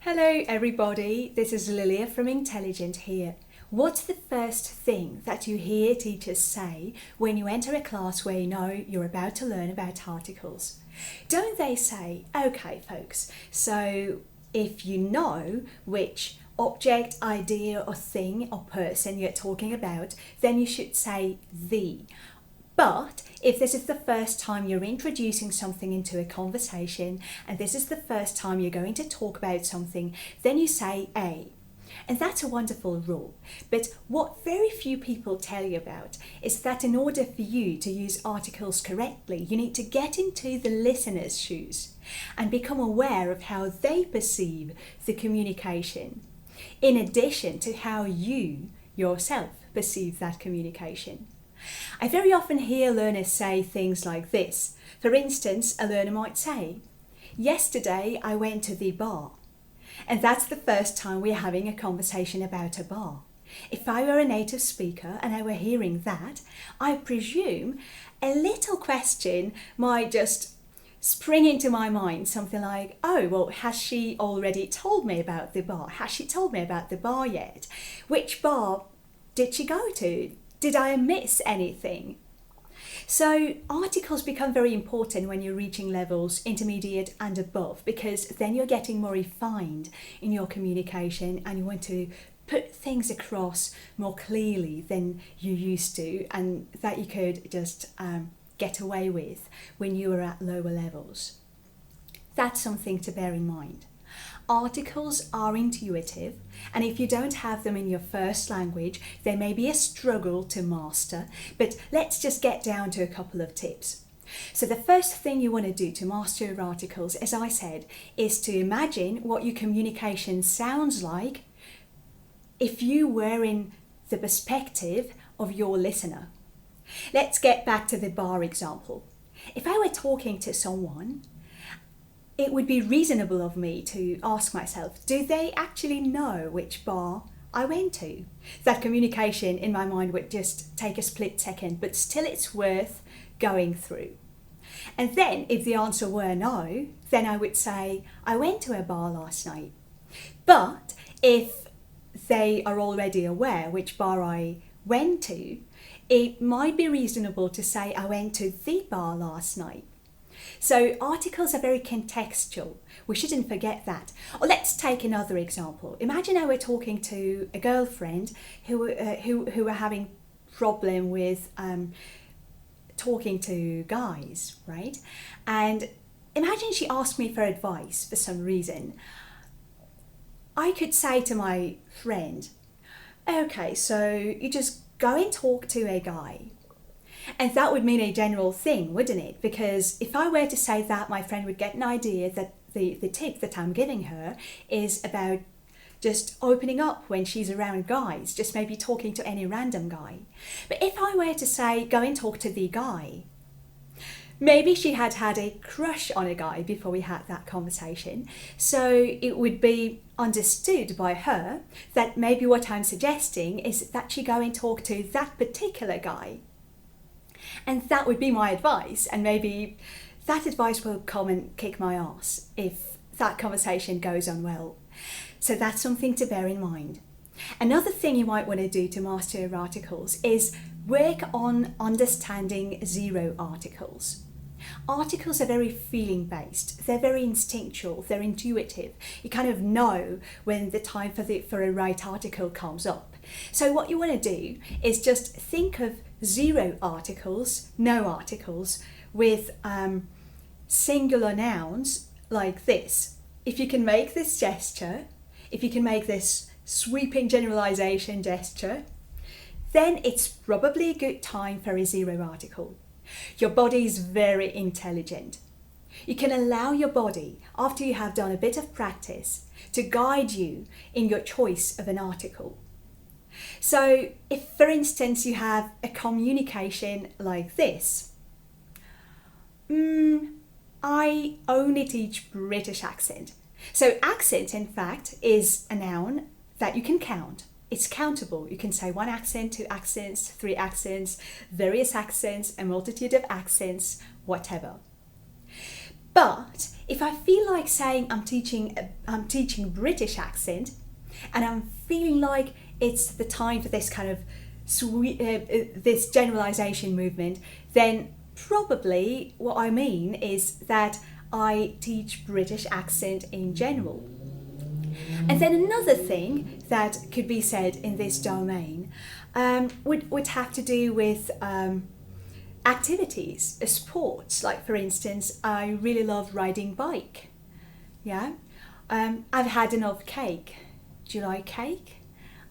Hello everybody, this is Lilia from Intelligent here. What's the first thing that you hear teachers say when you enter a class where you know you're about to learn about articles? Don't they say, okay folks, so if you know which object, idea or thing or person you're talking about, then you should say the. But if this is the first time you're introducing something into a conversation and this is the first time you're going to talk about something, then you say a. And that's a wonderful rule. But what very few people tell you about is that in order for you to use articles correctly, you need to get into the listener's shoes and become aware of how they perceive the communication, in addition to how you yourself perceive that communication. I very often hear learners say things like this. For instance, a learner might say, "Yesterday I went to the bar." And that's the first time we're having a conversation about a bar. If I were a native speaker and I were hearing that, I presume a little question might just spring into my mind, something like, oh, well, has she already told me about the bar? Has she told me about the bar yet? Which bar did she go to? Did I miss anything? So articles become very important when you're reaching levels intermediate and above, because then you're getting more refined in your communication and you want to put things across more clearly than you used to, and that you could just get away with when you were at lower levels. That's something to bear in mind. Articles are intuitive, and if you don't have them in your first language, they may be a struggle to master, but let's just get down to a couple of tips. So the first thing you want to do to master your articles, as I said, is to imagine what your communication sounds like if you were in the perspective of your listener. Let's get back to the bar example. If I were talking to someone, it would be reasonable of me to ask myself, do they actually know which bar I went to? That communication in my mind would just take a split second, but still it's worth going through. And then if the answer were no, then I would say, I went to a bar last night. But if they are already aware which bar I went to, it might be reasonable to say, I went to the bar last night. So articles are very contextual. We shouldn't forget that. Or let's take another example. Imagine I were talking to a girlfriend who were having problem with talking to guys, right? And imagine she asked me for advice for some reason. I could say to my friend, okay, so you just go and talk to a guy. And that would mean a general thing, wouldn't it? Because if I were to say that, my friend would get an idea that the tip that I'm giving her is about just opening up when she's around guys, just maybe talking to any random guy. But if I were to say, go and talk to the guy, maybe she had had a crush on a guy before we had that conversation. So it would be understood by her that maybe what I'm suggesting is that she go and talk to that particular guy. And that would be my advice, and maybe that advice will come and kick my ass if that conversation goes on well. So that's something to bear in mind. Another thing you might want to do to master your articles is work on understanding zero articles. Articles are very feeling based, they're very instinctual, they're intuitive. You kind of know when the time for a right article comes up. So what you want to do is just think of zero articles, no articles, with singular nouns like this. If you can make this gesture, if you can make this sweeping generalization gesture, then it's probably a good time for a zero article. Your body is very intelligent. You can allow your body, after you have done a bit of practice, to guide you in your choice of an article. So if, for instance, you have a communication like this, I only teach British accent. So accent, in fact, is a noun that you can count. It's countable. You can say one accent, two accents, three accents, various accents, a multitude of accents, whatever. But if I feel like saying I'm teaching British accent, and I'm feeling like it's the time for this kind of this generalization movement, then probably what I mean is that I teach British accent in general. And then another thing that could be said in this domain would have to do with activities, sports. Like, for instance, I really love riding bike. Yeah, I've had enough cake. Do you like cake?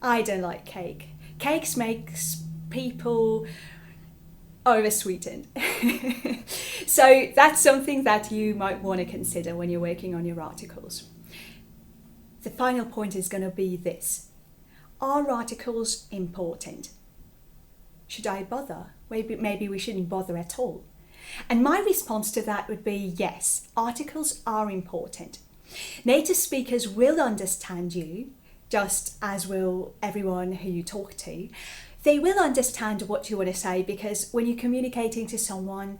I don't like cake. Cakes makes people over-sweetened. So that's something that you might want to consider when you're working on your articles. The final point is going to be this. Are articles important? Should I bother? Maybe we shouldn't bother at all. And my response to that would be yes, articles are important. Native speakers will understand you, just as will everyone who you talk to. They will understand what you want to say, because when you're communicating to someone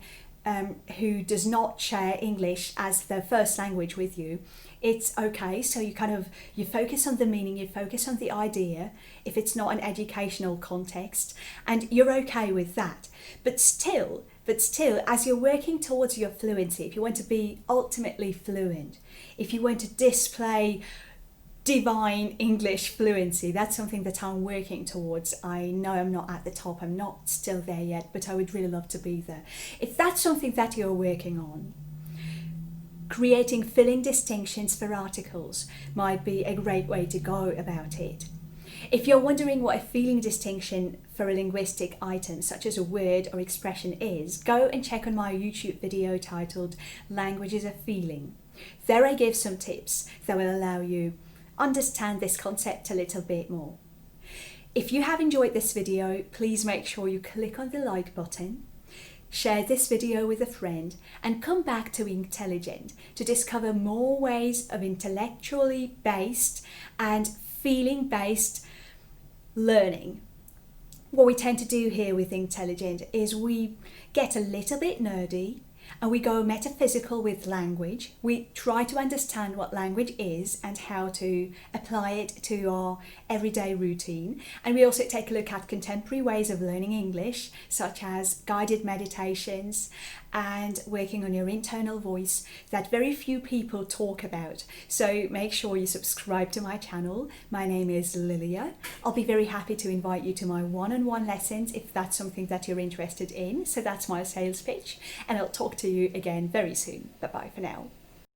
who does not share English as their first language with you, it's okay. So you focus on the meaning, you focus on the idea, if it's not an educational context, and you're okay with that. But still, as you're working towards your fluency, if you want to be ultimately fluent, if you want to display divine English fluency, that's something that I'm working towards. I know I'm not at the top, I'm not still there yet, but I would really love to be there. If that's something that you're working on, creating filling distinctions for articles might be a great way to go about it. If you're wondering what a feeling distinction for a linguistic item such as a word or expression is, go and check on my YouTube video titled Language is a Feeling. There I give some tips that will allow you understand this concept a little bit more. If you have enjoyed this video, please make sure you click on the like button, share this video with a friend, and come back to Intelligent to discover more ways of intellectually based and feeling based learning. What we tend to do here with Intelligent is we get a little bit nerdy and we go metaphysical with language. We try to understand what language is and how to apply it to our everyday routine. And we also take a look at contemporary ways of learning English, such as guided meditations and working on your internal voice that very few people talk about. So make sure you subscribe to my channel. My name is Lilia. I'll be very happy to invite you to my one-on-one lessons if that's something that you're interested in. So that's my sales pitch, and I'll talk to you again very soon. Bye-bye for now.